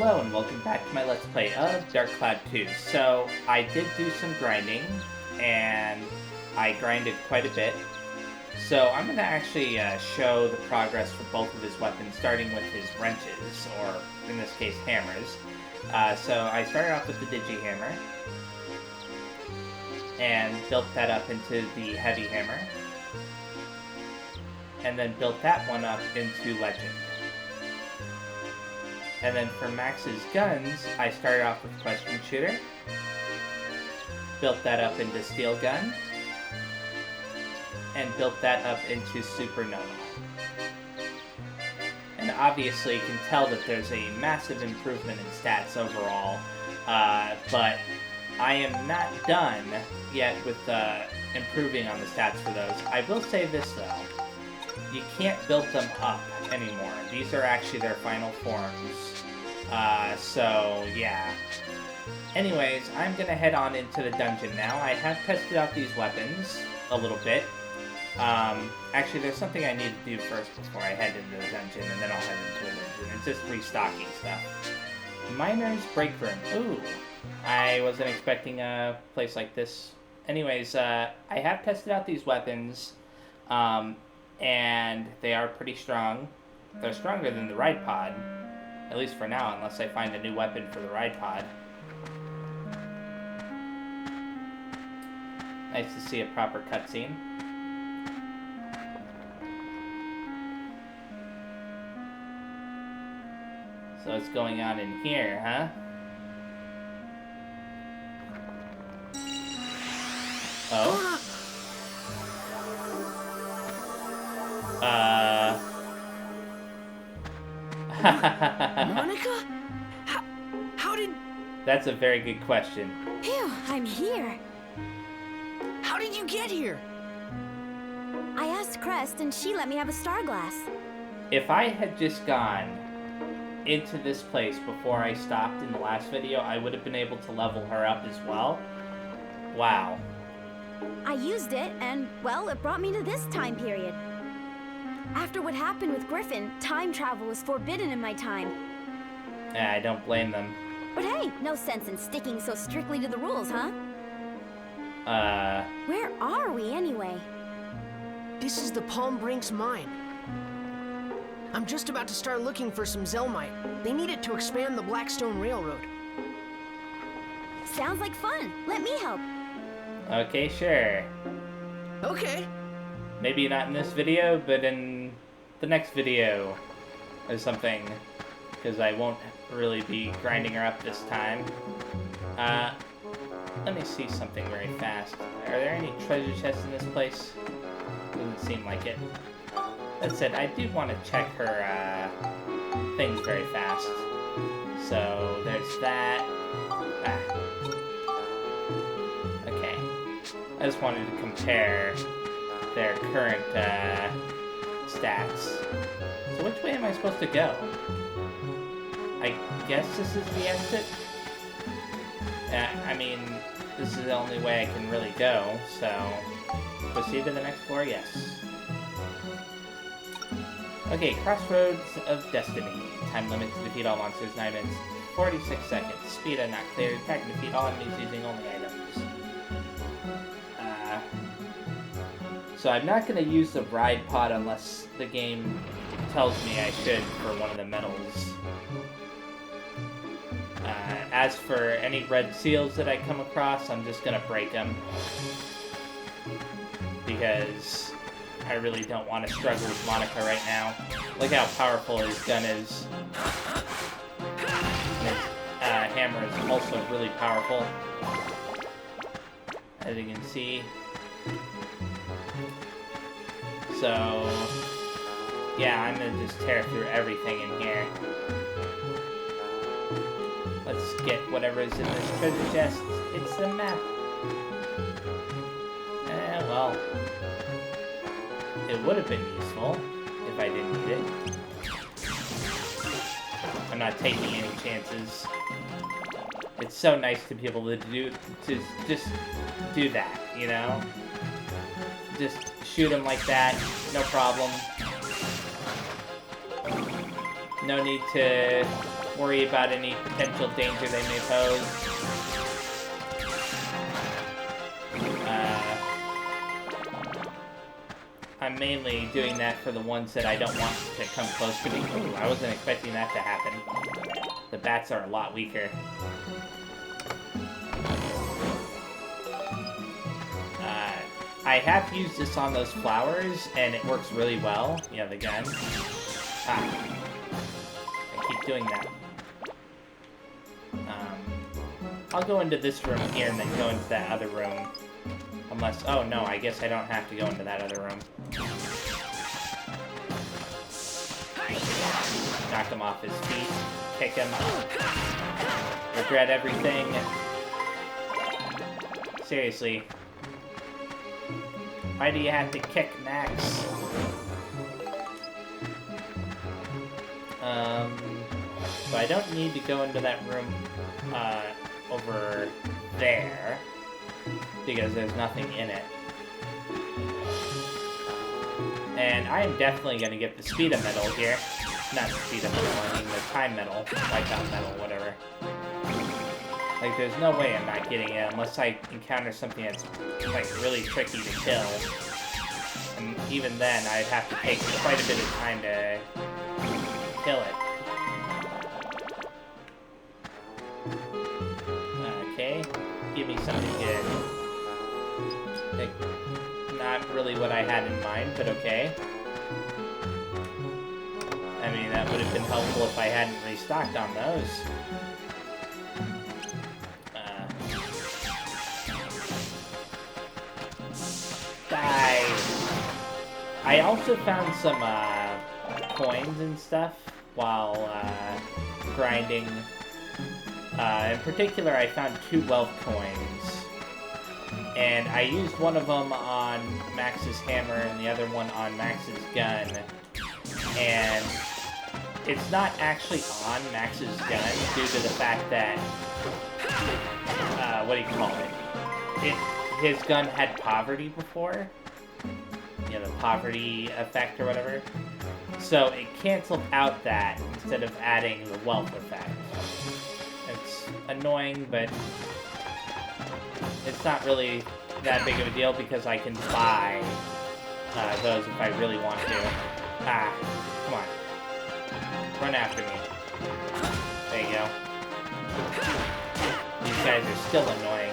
Hello and welcome back to my Let's Play of Dark Cloud 2. So, I did do some grinding, and I grinded quite a bit. So, I'm going to actually show the progress for both of his weapons, starting with his wrenches, or in this case, hammers. So, I started off with the Digi-Hammer, and built that up into the Heavy Hammer, and then built that one up into Legend. And then for Max's guns, I started off with Question Shooter, built that up into Steel Gun, and built that up into Supernova. And obviously you can tell that there's a massive improvement in stats overall, but I am not done yet with improving on the stats for those. I will say this though, you can't build them up anymore. These are actually their final forms. So, yeah. Anyways, I'm gonna head on into the dungeon now. I have tested out these weapons a little bit. Actually, there's something I need to do first before I head into the dungeon, and then I'll head into the dungeon. It's just restocking stuff. Miner's Break Room. Ooh. I wasn't expecting a place like this. Anyways, I have tested out these weapons, and they are pretty strong. They're stronger than the Ride Pod, at least for now, unless I find a new weapon for the Ride Pod. Nice to see a proper cutscene. So what's going on in here, huh? Oh? Monica? How did... That's a very good question. Phew, I'm here. How did you get here? I asked Crest and she let me have a star glass. If I had just gone into this place before I stopped in the last video, I would have been able to level her up as well. Wow. I used it and, well, it brought me to this time period. After what happened with Griffin, time travel was forbidden in my time. I don't blame them. But hey, no sense in sticking so strictly to the rules, huh? Where are we anyway? This is the Palm Brinks mine. I'm just about to start looking for some Zelmite. They need it to expand the Blackstone Railroad. Sounds like fun. Let me help. Okay, sure. Okay. Maybe not in this video, but in the next video or something, because I won't really be grinding her up this time. Let me see something very fast. Are there any treasure chests in this place? Doesn't seem like it. That said, I do want to check her things very fast. So there's that. Okay. I just wanted to compare their current stats. So which way am I supposed to go? I guess this is the exit? I mean, this is the only way I can really go, so proceed to the next floor, yes. Okay, Crossroads of Destiny. Time limit to defeat all monsters, 9 minutes, 46 seconds. Speed not cleared. Attack and defeat all enemies using only items. So I'm not going to use the Ride Pod unless the game tells me I should for one of the medals. As for any red seals that I come across, I'm just going to break them. Because I really don't want to struggle with Monica right now. Look how powerful his gun is. And his hammer is also really powerful. As you can see. So, yeah, I'm gonna just tear through everything in here. Let's get whatever is in this treasure chest. It's the map. Well, it would have been useful if I didn't need it. I'm not taking any chances. It's so nice to be able to just do that, you know? Just shoot him like that, no problem. No need to worry about any potential danger they may pose. I'm mainly doing that for the ones that I don't want to come close to me. Ooh, I wasn't expecting that to happen. The bats are a lot weaker. I have used this on those flowers, and it works really well. Yeah, the gun. I keep doing that. I'll go into this room here and then go into that other room. Unless, oh no, I guess I don't have to go into that other room. Knock him off his feet. Kick him. Regret everything. Seriously. Why do you have to kick Max? So I don't need to go into that room, over there, because there's nothing in it. And I am definitely going to get the Speeda medal here. Not the Speeda medal, I mean the time medal, Wipeout medal, whatever. Like, there's no way I'm not getting it unless I encounter something that's, like, really tricky to kill. And even then, I'd have to take quite a bit of time to kill it. Okay, give me something good. Like, not really what I had in mind, but okay. I mean, that would have been helpful if I hadn't restocked on those. Die! I also found some, coins and stuff while, grinding. In particular, I found 2 wealth coins. And I used one of them on Max's hammer and the other one on Max's gun. And it's not actually on Max's gun due to the fact that, what do you call it? His gun had poverty before. You know, the poverty effect or whatever. So it canceled out that instead of adding the wealth effect. It's annoying, but it's not really that big of a deal because I can buy those if I really want to. Ah, come on. Run after me. There you go. These guys are still annoying.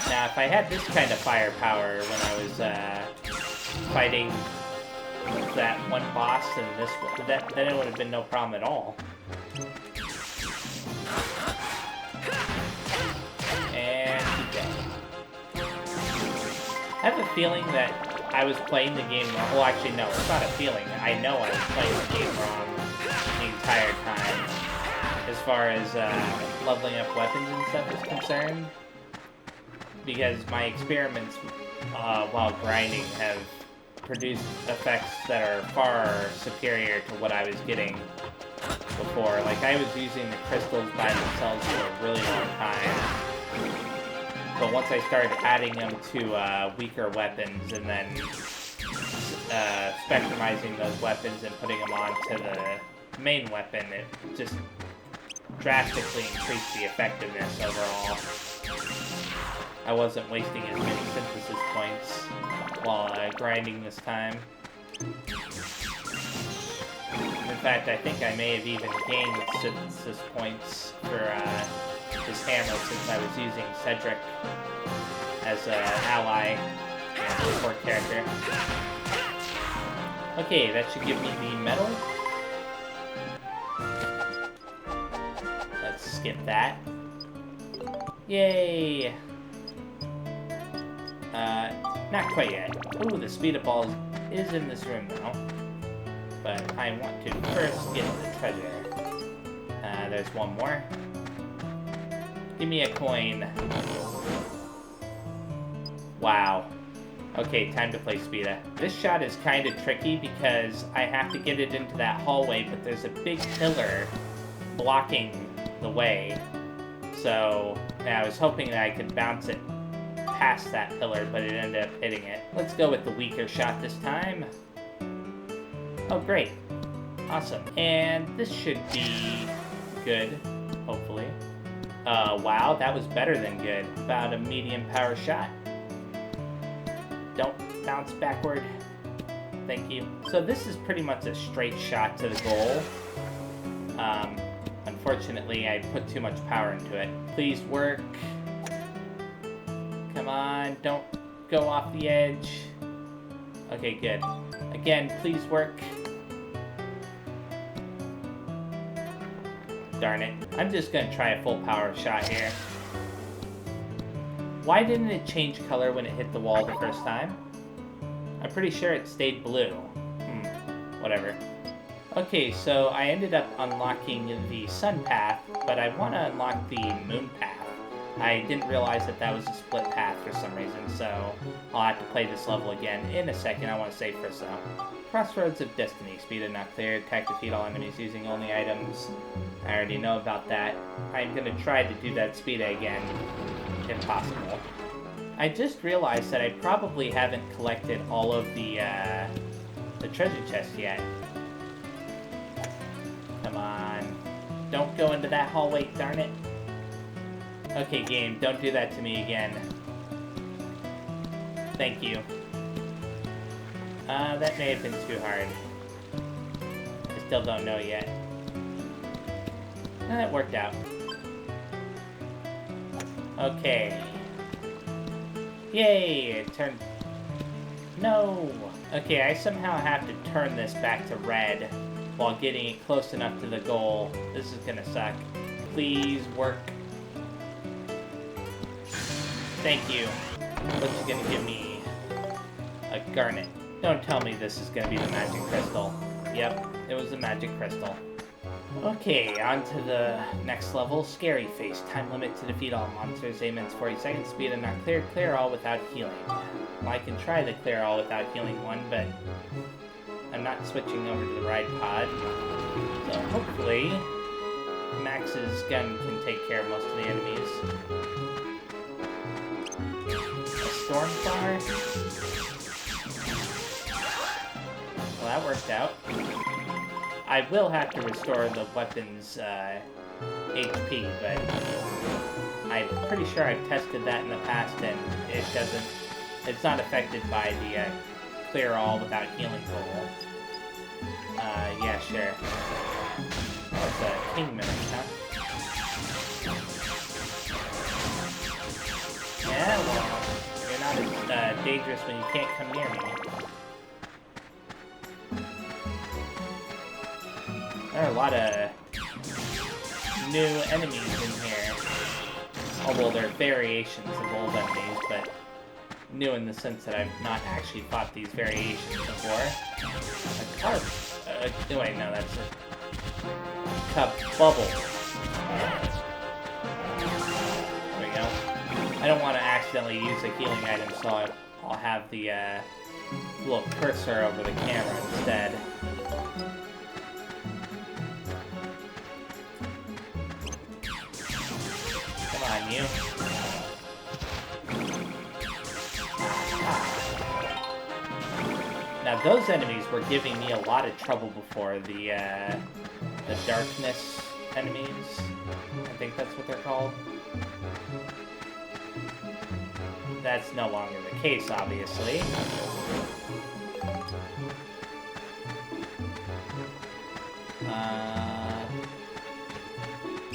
Now, if I had this kind of firepower when I was fighting that one boss and this one, then it would have been no problem at all. And keep going. I have a feeling that I was playing the game wrong. Well, actually, no, it's not a feeling. I know I was playing the game wrong the entire time, as far as leveling up weapons and stuff is concerned. Because my experiments while grinding have produced effects that are far superior to what I was getting before. Like, I was using the crystals by themselves for a really long time. But once I started adding them to weaker weapons and then spectrumizing those weapons and putting them onto the main weapon, it just drastically increased the effectiveness overall. I wasn't wasting as many synthesis points while grinding this time. In fact, I think I may have even gained synthesis points for this hammer since I was using Cedric as an ally and support character. Okay, that should give me the medal. Let's skip that. Yay! Not quite yet. Ooh, the speed of balls is in this room now. But I want to first get the treasure. There's one more. Give me a coin. Wow. Okay, time to play Speeda. This shot is kind of tricky because I have to get it into that hallway, but there's a big pillar blocking the way. So, I was hoping that I could bounce it past that pillar, but it ended up hitting it. Let's go with the weaker shot this time. Oh, great. Awesome. And this should be good, hopefully. Wow, that was better than good. About a medium power shot. Don't bounce backward. Thank you. So this is pretty much a straight shot to the goal. Unfortunately, I put too much power into it. Please work. Come on, don't go off the edge. Okay, good. Again, please work. Darn it. I'm just gonna try a full power shot here. Why didn't it change color when it hit the wall the first time? I'm pretty sure it stayed blue. Whatever. Okay, so I ended up unlocking the sun path, but I want to unlock the moon path. I didn't realize that that was a split path for some reason, so I'll have to play this level again in a second. I want to save first though. Crossroads of Destiny. Speed and not clear. Attack, defeat all enemies using only items. I already know about that. I'm going to try to do that speed again, if possible. I just realized that I probably haven't collected all of the treasure chests yet. Come on. Don't go into that hallway, darn it. Okay, game, don't do that to me again. Thank you. That may have been too hard. I still don't know yet. That worked out. Okay. Yay! It turned... No! Okay, I somehow have to turn this back to red while getting it close enough to the goal. This is gonna suck. Please work. Thank you. What's it gonna give me? A garnet. Don't tell me this is gonna be the magic crystal. Yep, it was the magic crystal. Okay, on to the next level. Scary Face. Time limit to defeat all monsters. 8 minutes 40 seconds. Speed and not clear. Clear all without healing. Well, I can try the clear all without healing one, but I'm not switching over to the ride pod. So hopefully Max's gun can take care of most of the enemies. A storm bar? Well, that worked out. I will have to restore the weapon's HP, but I'm pretty sure I've tested that in the past and it's not affected by the clear all without healing goal. Yeah, sure. That's a king mimic, huh? Yeah, well, you're not as dangerous when you can't come near me. There are a lot of new enemies in here. Although they're variations of old enemies, but new in the sense that I've not actually fought these variations before. A carp. Wait, no, that's a cup bubble. There we go. I don't want to accidentally use a healing item, so I'll have the little cursor over the camera instead. Come on, you. Now those enemies were giving me a lot of trouble before, the darkness enemies. I think that's what they're called. That's no longer the case, obviously.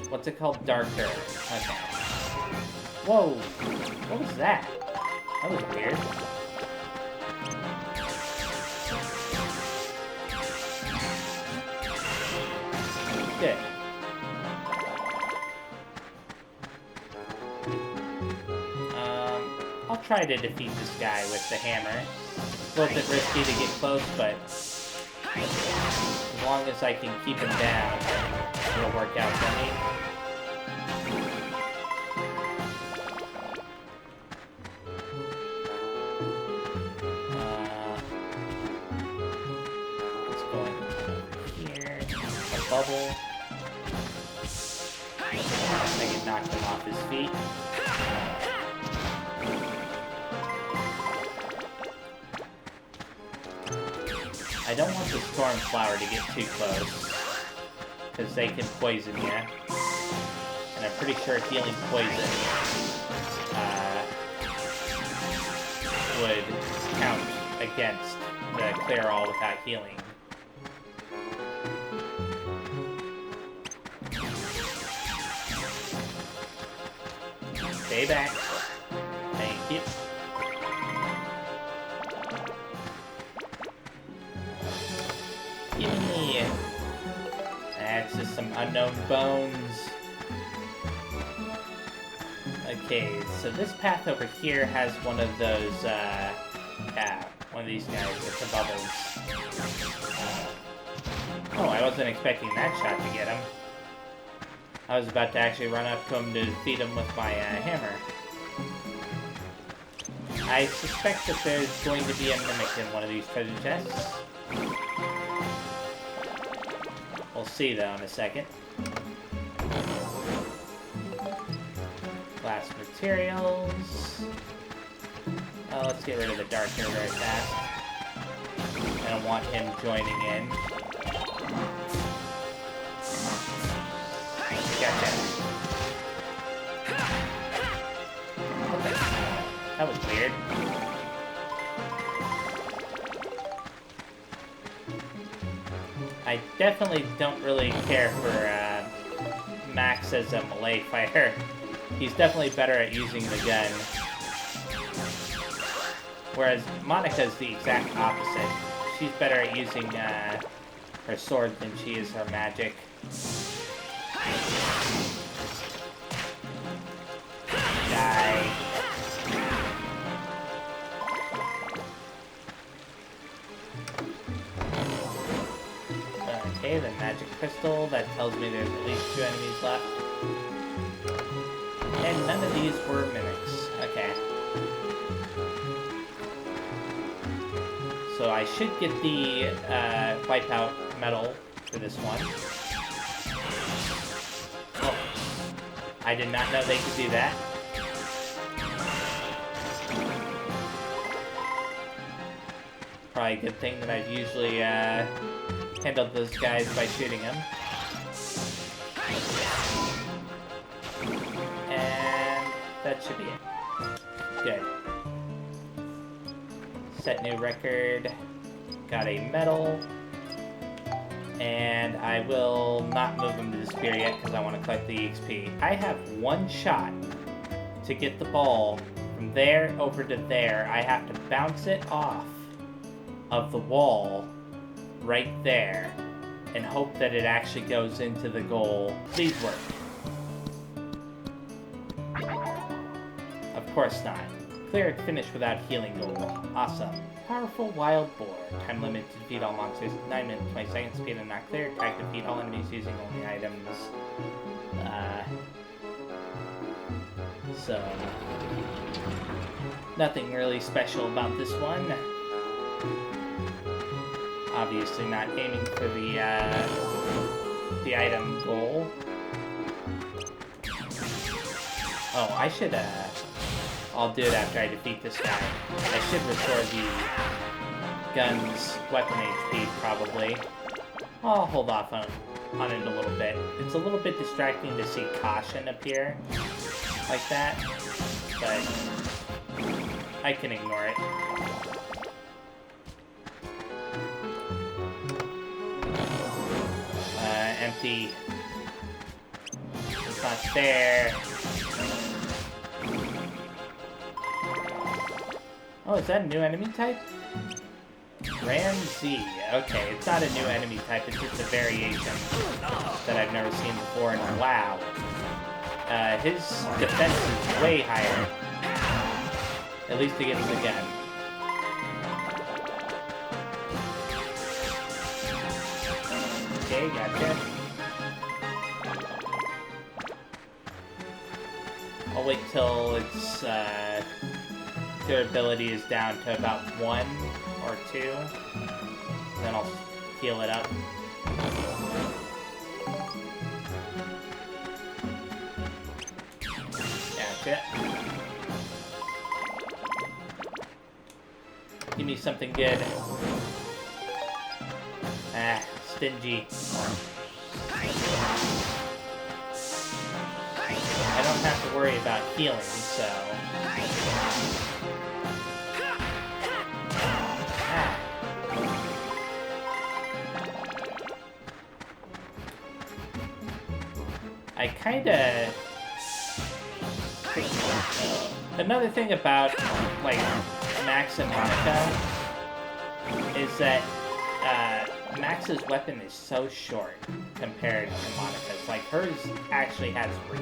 What's it called? Darker. Okay. Whoa! What was that? That was weird. Good. I'll try to defeat this guy with the hammer. It's a little bit risky to get close, but as long as I can keep him down, it'll work out for me. Let's go in here. A bubble. I can knock him off his feet. I don't want the storm flower to get too close, because they can poison you. And I'm pretty sure healing poison would count against the clear all without healing. Stay back. Thank you. Gimme. That's just some unknown bones. Okay, so this path over here has one of those, one of these guys with the bubbles. Oh, I wasn't expecting that shot to get him. I was about to actually run up to him to defeat him with my hammer. I suspect that there's going to be a mimic in one of these treasure chests. We'll see though in a second. Glass materials. Let's get rid of the dark here very fast. I don't want him joining in. Gotcha. Okay. That was weird. I definitely don't really care for Max as a melee fighter. He's definitely better at using the gun. Whereas Monica's the exact opposite. She's better at using her sword than she is her magic. Die. Okay, the magic crystal. That tells me there's at least 2 enemies left. And none of these were mimics. Okay. So I should get the wipeout medal for this one. Oh. I did not know they could do that. Probably a good thing that I've usually handled those guys by shooting them. And that should be it. Good. Set new record. Got a medal. And I will not move him to the spear yet because I want to collect the XP. I have one shot to get the ball from there over to there. I have to bounce it off of the wall right there and hope that it actually goes into the goal. Please work. Of course not. Clear and finish without healing goal. Awesome. Powerful wild boar. Time limit to defeat all monsters. 9 minutes, 20 seconds. Speed and not clear. Attack to defeat all enemies using only items. So nothing really special about this one. Obviously not aiming for the item goal. Oh, I should I'll do it after I defeat this guy. I should restore the gun's weapon HP, probably. I'll hold off on it a little bit. It's a little bit distracting to see caution appear like that, but I can ignore it. Empty. It's not there. Oh, is that a new enemy type? Ramsey. Okay, it's not a new enemy type, it's just a variation that I've never seen before, and wow. His defense is way higher. At least against the gun. Okay, gotcha. I'll wait till its durability is down to about 1 or 2. Then I'll heal it up. Gotcha. Give me something good. stingy. I don't have to worry about healing, so... Ah. I kinda... Another thing about, like, Max and Monica is that Max's weapon is so short compared to Monica's. Like, hers actually has reach.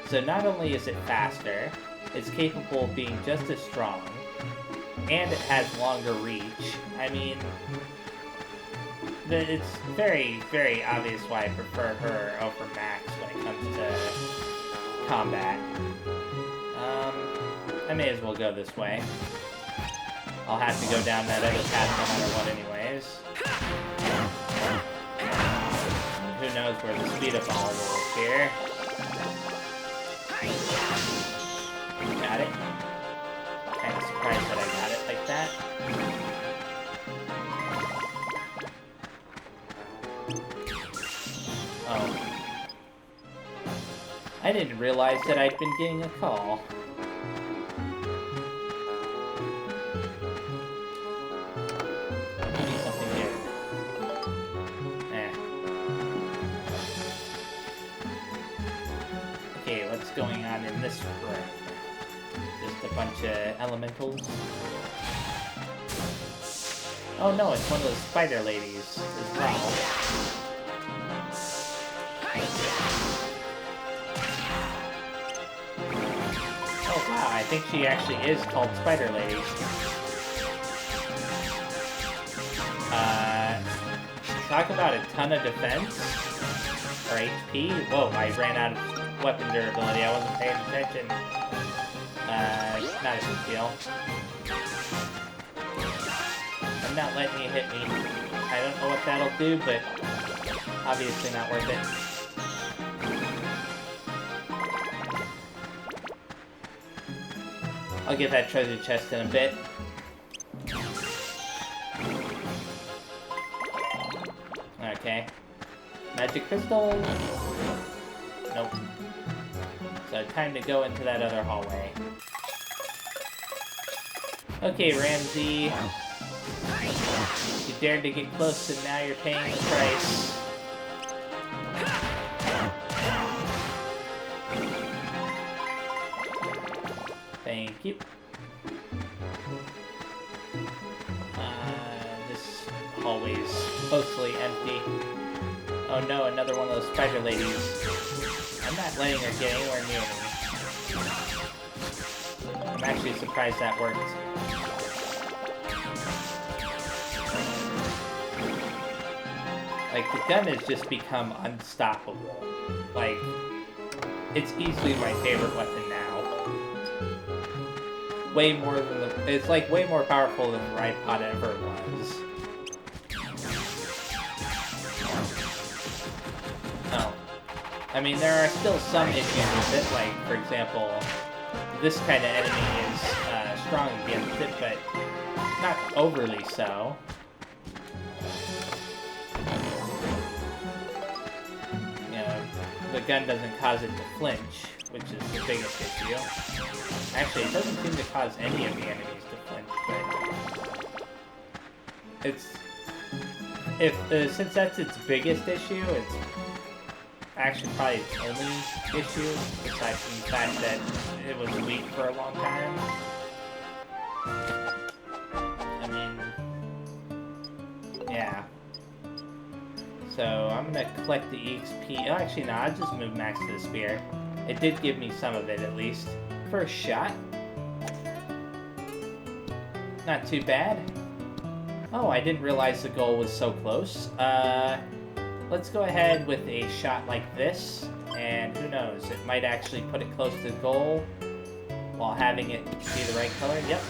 So not only is it faster, it's capable of being just as strong, and it has longer reach. I mean, it's very, very obvious why I prefer her over Max when it comes to combat. I may as well go this way. I'll have to go down that other path no matter what anyways. Who knows where the speed up ball will appear. Got it. Kind of surprised that I got it like that. Oh. I didn't realize that I'd been getting a call. Give me something here. Okay, what's going on in this room? Just a bunch of elementals. Oh no, it's one of those spider ladies as well. Oh wow, I think she actually is called Spider Lady. Talk about a ton of defense, or HP. Whoa, I ran out of weapon durability, I wasn't paying attention. Not a big deal. I'm not letting you hit me. I don't know what that'll do, but obviously not worth it. I'll get that treasure chest in a bit. Okay. Magic crystal? Nope. So time to go into that other hallway. Okay, Ramsey. You dared to get close and now you're paying the price. Thank you. This hallway's mostly empty. Oh no, another one of those spider ladies. I'm not letting her get anywhere near me. I'm actually surprised that worked. Like, the gun has just become unstoppable. Like, it's easily my favorite weapon now. Way more than it's like way more powerful than the Ride Pod ever was. Oh. I mean, there are still some issues with it, like, for example, this kind of enemy is strong against it, but not overly so. You know, the gun doesn't cause it to flinch, which is the biggest issue. Actually, it doesn't seem to cause any of the enemies to flinch, but it's... since that's its biggest issue, it's actually probably its only issue, aside from the fact that it was weak for a long time. I mean... yeah. So, I'm gonna collect the EXP. Oh, actually, no, I'll just move Max to the spear. It did give me some of it, at least. First shot. Not too bad. Oh, I didn't realize the goal was so close. Let's go ahead with a shot like this, and who knows, it might actually put it close to the goal while having it be the right color. Yep.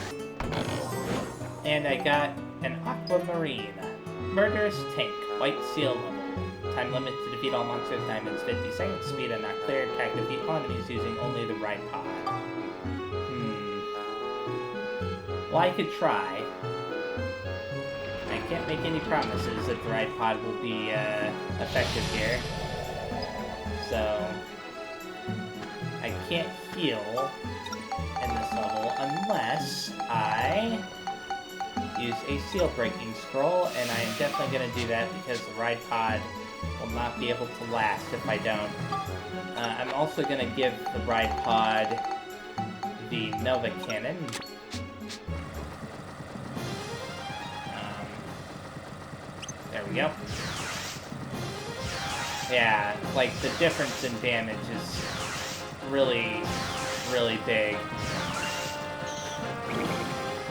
And I got an aquamarine. Murderous tank, white seal level. Time limit to defeat all monsters, diamonds 50 seconds. Speed not clear. Attack defeat all enemies using only the right pod. Well, I could try. I can't make any promises that the ride pod will be effective here. So I can't heal in this level unless I use a seal breaking scroll, and I am definitely going to do that because the ride pod will not be able to last if I don't. I'm also going to give the ride pod the Nova Cannon. There we go. Yeah, like, the difference in damage is really, really big.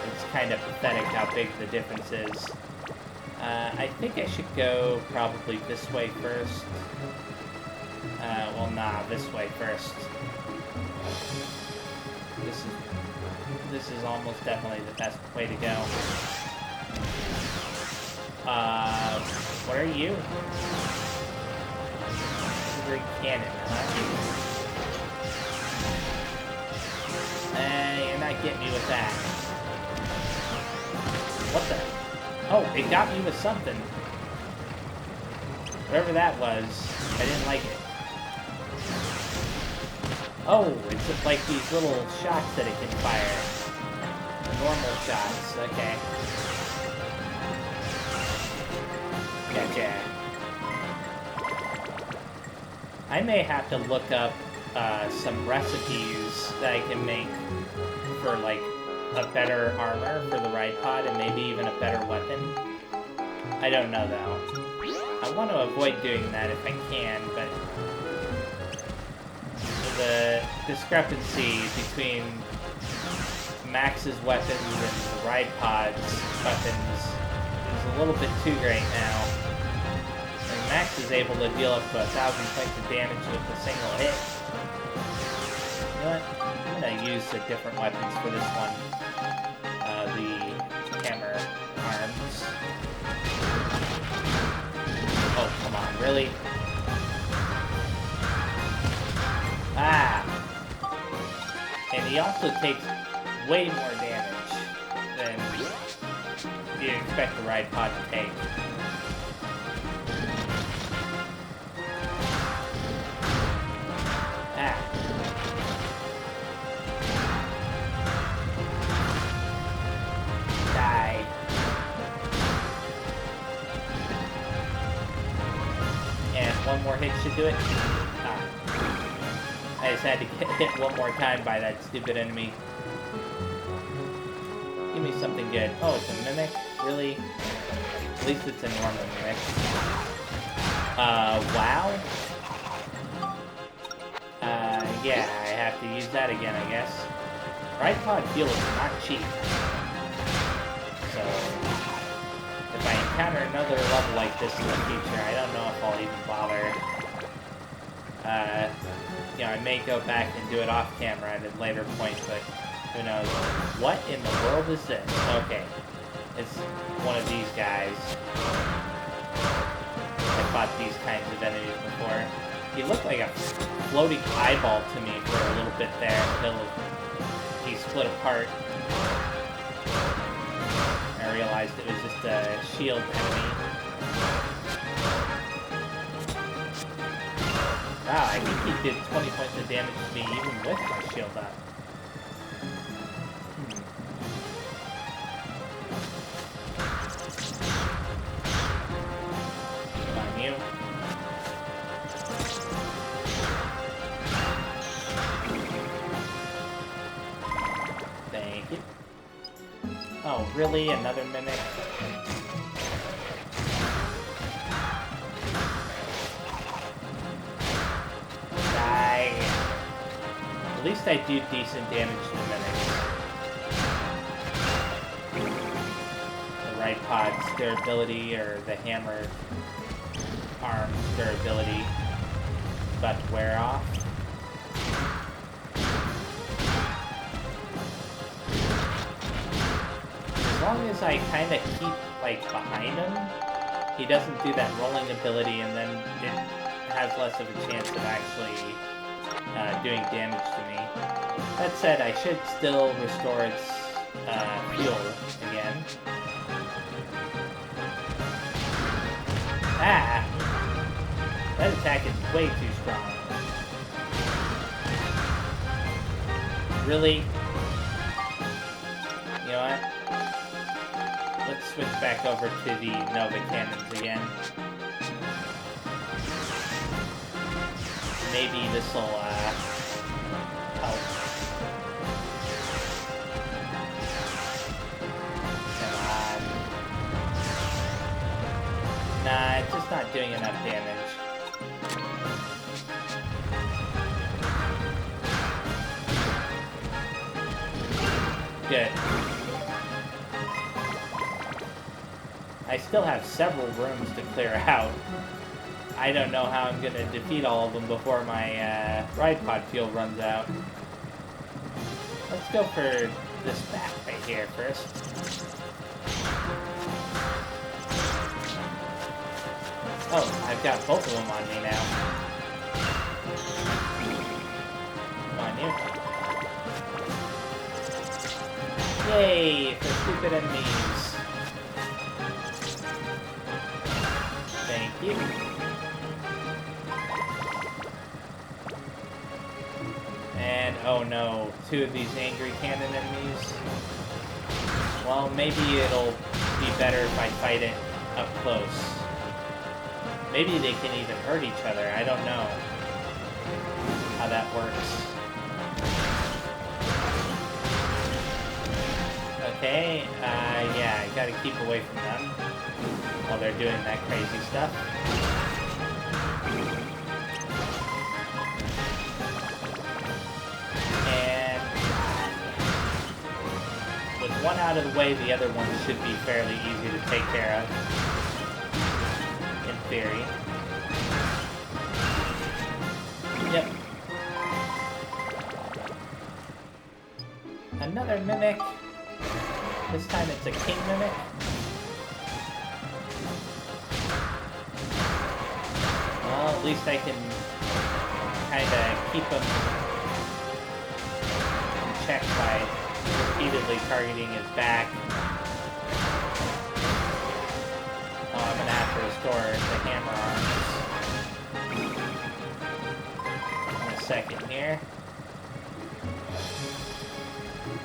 It's kind of pathetic how big the difference is. I think I should go probably this way first. Well, nah, this way first. This is almost definitely the best way to go. What are you? Great cannon, huh? You're not getting me with that. What the? Oh, it got me with something. Whatever that was, I didn't like it. Oh, it's just like these little shots that it can fire. Normal shots, okay. Gotcha. I may have to look up some recipes that I can make for, like, a better armor for the ride pod and maybe even a better weapon. I don't know, though. I want to avoid doing that if I can, but the discrepancy between Max's weapons and the ride pod's weapons is a little bit too great now. And Max is able to deal up to 1,000 points of damage with a single hit. You know what? I'm gonna use the different weapons for this one. The hammer arms. Oh, come on, really? Ah! And he also takes way more damage than you'd expect the ride pod to take. Ah. Die. And one more hit should do it. Ah. I just had to get hit one more time by that stupid enemy. Give me something good. Oh, it's a mimic? Really? At least it's a normal mimic. Wow? Yeah, I have to use that again, I guess. Ride pod fuel is not cheap. So, if I encounter another level like this in the future, I don't know if I'll even bother. You know, I may go back and do it off camera at a later point, but who knows. What in the world is this? Okay. It's one of these guys. I fought these kinds of enemies before. He looked like a floating eyeball to me for a little bit there until he split apart. I realized it was just a shield enemy. Wow, I think he did 20 points of damage to me even with my shield up. Come on, you. Thank you. Oh, really? Another mimic? Die. At least I do decent damage to the mimics. The right pod's durability, or the hammer arm's durability, is about to wear off. As long as I kind of keep, like, behind him, he doesn't do that rolling ability, and then it has less of a chance of actually doing damage to me. That said, I should still restore its fuel again. Ah! That attack is way too strong. Really? You know what? Let's switch back over to the Nova Cannons again. Maybe this'll, help. Come on. Nah, it's just not doing enough damage. Good. I still have several rooms to clear out. I don't know how I'm going to defeat all of them before my ride pod fuel runs out. Let's go for this back right here first. Oh, I've got both of them on me now. Come on, you. Yay, for stupid enemies. Thank you. And, oh no, 2 of these angry cannon enemies. Well, maybe it'll be better if I fight it up close. Maybe they can even hurt each other, I don't know how that works. Okay, yeah, I gotta keep away from them while they're doing that crazy stuff. And with one out of the way, the other one should be fairly easy to take care of, in theory. Yep. Another mimic. This time it's a king mimic. Well, at least I can kind of keep him in check by repeatedly targeting his back. Oh, I'm gonna have to restore the hammer arms. In a second here.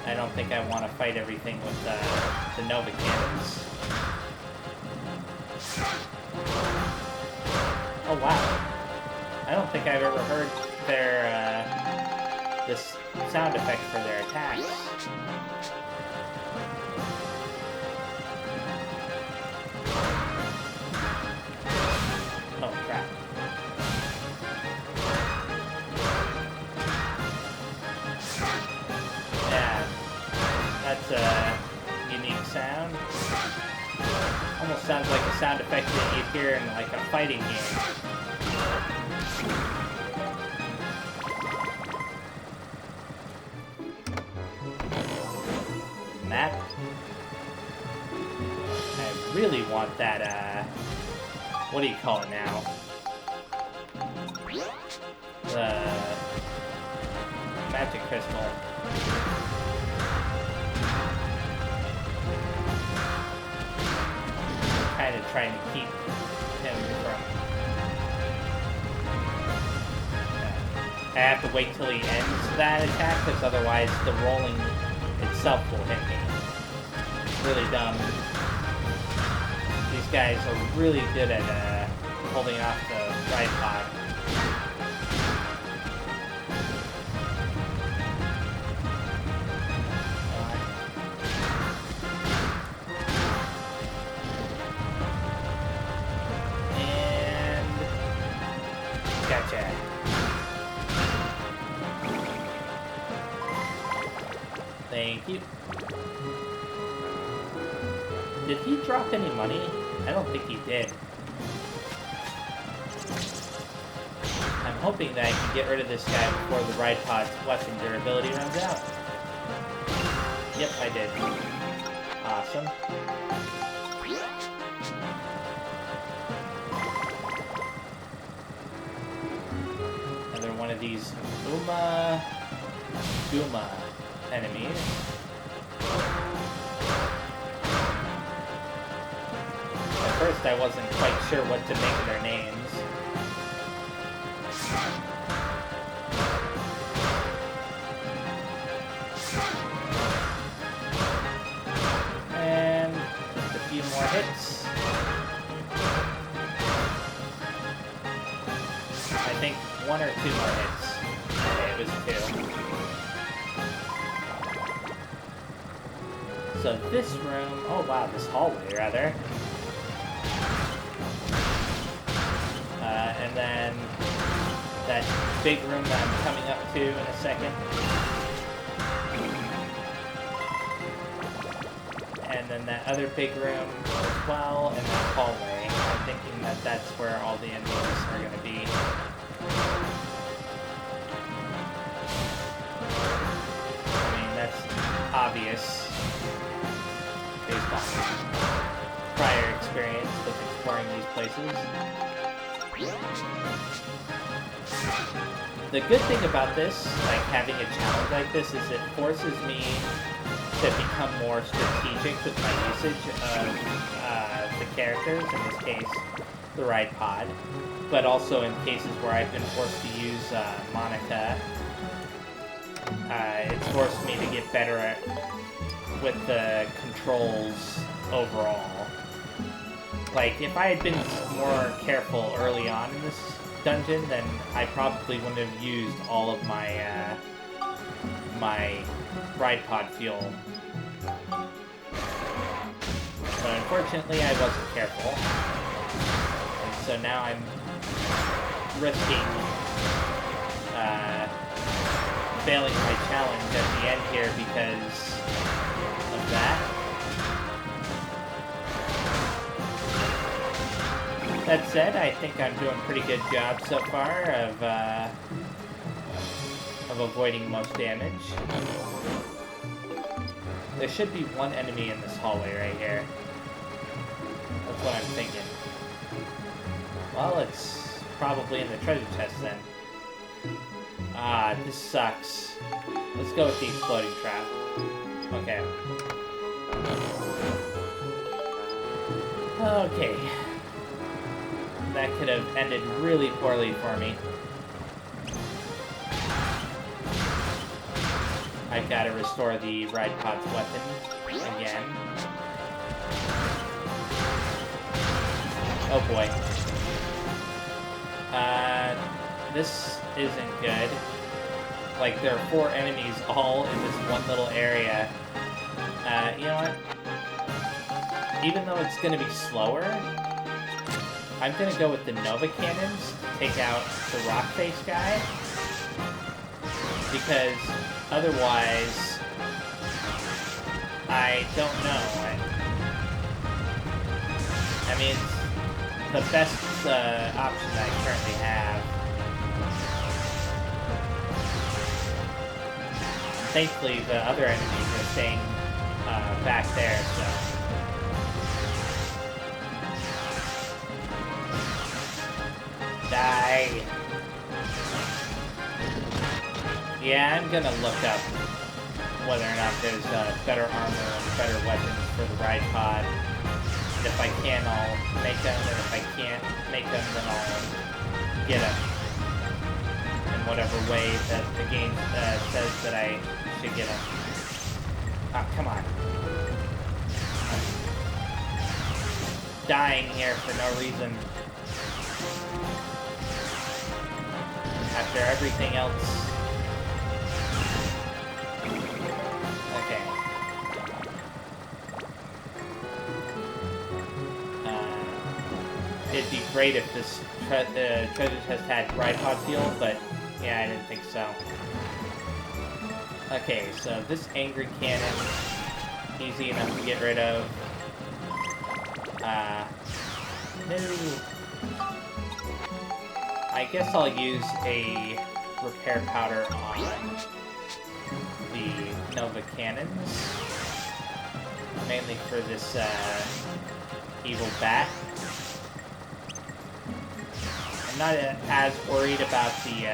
I don't think I want to fight everything with the Nova Cannons. Oh wow. I don't think I've ever heard their, this sound effect for their attacks. Oh crap. That's a unique sound. Almost sounds like a sound effect that you'd hear in like a fighting game. Map. I really want that, what do you call it now? The magic crystal. Kind of trying to keep him from... I have to wait till he ends that attack, because otherwise the rolling itself will hit me. It's really dumb. These guys are really good at holding off the ride pod. Gotcha. Thank you. Did he drop any money? I don't think he did. I'm hoping that I can get rid of this guy before the ride pod's weapon durability runs out. Yep, I did. Awesome. One of these Guma enemies. At first I wasn't quite sure what to make of their names. And just a few more hits. I think 1 or 2 more hits. Okay, it was 2. So this room, oh wow, this hallway rather. And then that big room that I'm coming up to in a second. And then that other big room as well, and that hallway. I'm thinking that that's where all the enemies are going to be. I mean, that's obvious based on prior experience with exploring these places. The good thing about this, like having a challenge like this, is it forces me to become more strategic with my usage of the characters, in this case, the ride pod, but also in cases where I've been forced to use Monica, it's forced me to get better with the controls overall. Like, if I had been more careful early on in this dungeon, then I probably wouldn't have used all of my my ride pod fuel. But unfortunately, I wasn't careful. And so now I'm risking failing my challenge at the end here because of that. That said, I think I'm doing a pretty good job so far of avoiding most damage. There should be one enemy in this hallway right here. That's what I'm thinking. Well, it's probably in the treasure chest then. Ah, this sucks. Let's go with the exploding trap. Okay. Okay. That could have ended really poorly for me. I've got to restore the ride pod's weapon again. Oh boy. This isn't good. Like, there are 4 enemies all in this one little area. You know what? Even though it's gonna be slower, I'm gonna go with the Nova Cannons to take out the rock face guy. Because otherwise, I don't know. I mean, it's the best option that I currently have. Thankfully, the other enemies are staying back there, so. Die. Yeah, I'm gonna look up whether or not there's better armor and better weapons for the ride pod. And if I can, I'll make them, and if I can't make them, then I'll get them. In whatever way that the game says that I should get them. Ah, come on. I'm dying here for no reason. After everything else. Okay. It'd be great if this treasure chest had ride pod fuel, but yeah, I didn't think so. Okay, so this angry cannon, easy enough to get rid of. No. I guess I'll use a repair powder on the Nova Cannons. Mainly for this evil bat. I'm not as worried about the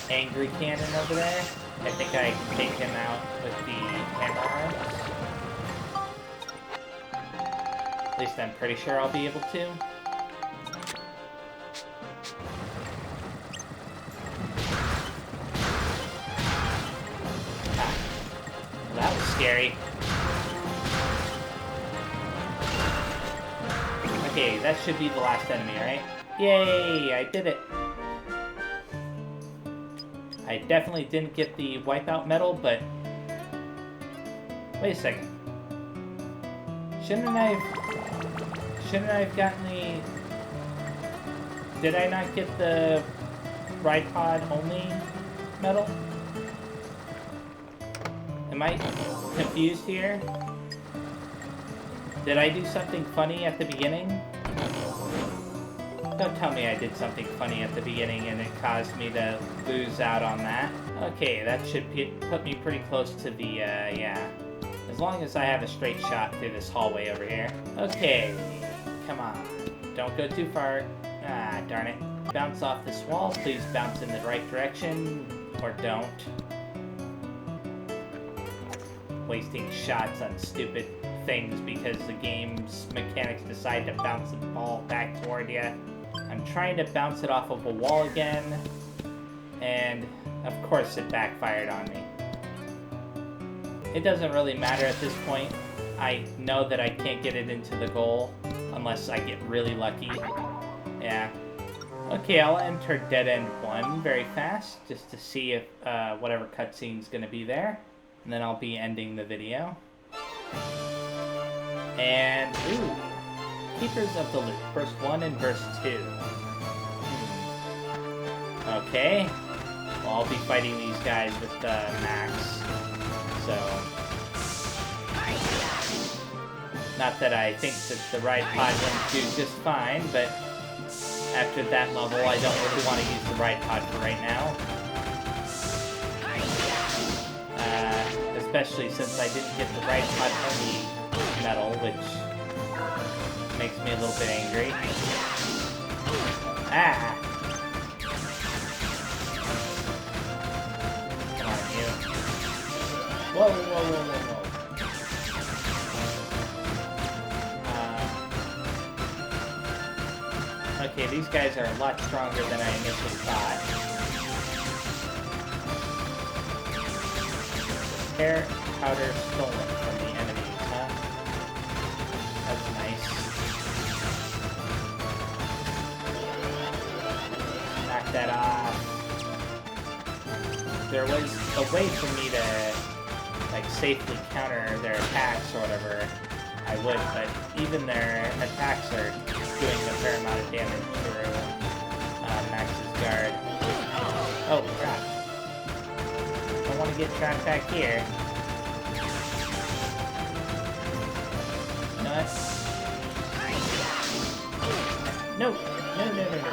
angry cannon over there. I think I can take him out with the hammer arms. At least I'm pretty sure I'll be able to. Ah, well, that was scary. Okay, that should be the last enemy, right? Yay, I did it. I definitely didn't get the wipeout medal, but... Wait a second. Shouldn't I have gotten the... Did I not get the ride pod only medal? Am I confused here? Did I do something funny at the beginning? Don't tell me I did something funny at the beginning and it caused me to lose out on that. Okay, that should put me pretty close to the, yeah. As long as I have a straight shot through this hallway over here. Okay, come on. Don't go too far. Ah, darn it. Bounce off this wall. Please bounce in the right direction. Or don't. Wasting shots on stupid things because the game's mechanics decide to bounce the ball back toward you. I'm trying to bounce it off of a wall again, and of course it backfired on me. It doesn't really matter at this point. I know that I can't get it into the goal unless I get really lucky. Yeah. Okay, I'll enter Dead End 1 very fast just to see if whatever cutscene's gonna be there. And then I'll be ending the video. And, ooh, Keepers of the Loop, verse 1 and verse 2. Okay, well, I'll be fighting these guys with Max, so... Not that I think that the ride pod wouldn't do just fine, but after that level, I don't really want to use the ride pod for right now. Especially since I didn't get the ride pod only medal, which makes me a little bit angry. Ah! Come on, you. Whoa, whoa, whoa, whoa, whoa. Okay, these guys are a lot stronger than I initially thought. Air powder stolen from the enemies, huh? That's nice. Knock that off. There was a way for me to, like, safely counter their attacks or whatever, I would, but even their attacks are doing a fair amount of damage through Max's guard. Oh, crap. Don't want to get trapped back here. Nuts. No! No, no, no, no.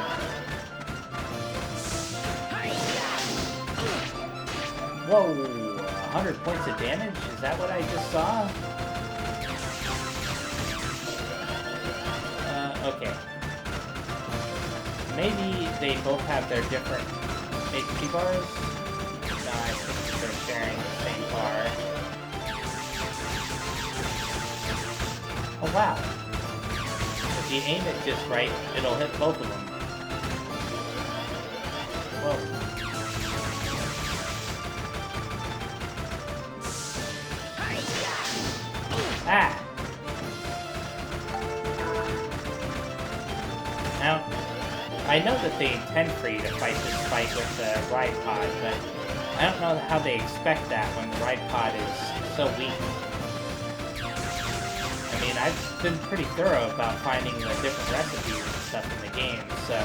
Whoa! 100 points of damage? Is that what I just saw? Okay. Maybe they both have their different HP bars? No, I think they're sharing the same bar. Oh wow. If you aim it just right, it'll hit both of them. Whoa. Ah! Now, I know that they intend for you to fight this fight with the ride pod, but I don't know how they expect that when the ride pod is so weak. I mean, I've been pretty thorough about finding the different recipes and stuff in the game, so...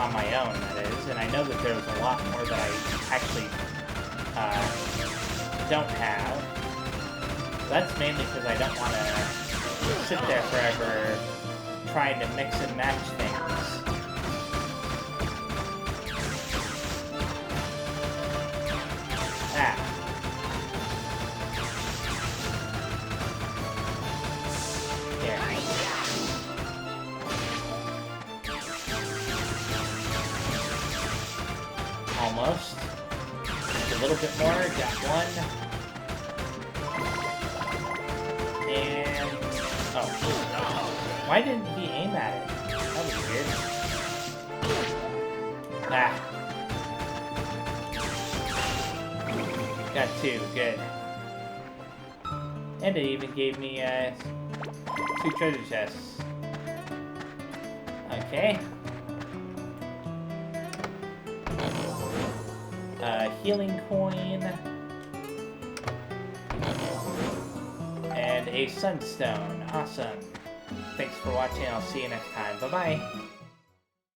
on my own, that is, and I know that there's a lot more that I actually don't have. That's mainly because I don't want to sit there forever trying to mix and match things. Ah. Here. Almost. Just a little bit more. Got one. And... oh Oh. Why didn't he aim at it? That was weird. Ah. Got 2, good. And it even gave me 2 treasure chests. Okay. Healing coin. And a sunstone. Awesome. Thanks for watching. I'll see you next time. Bye-bye.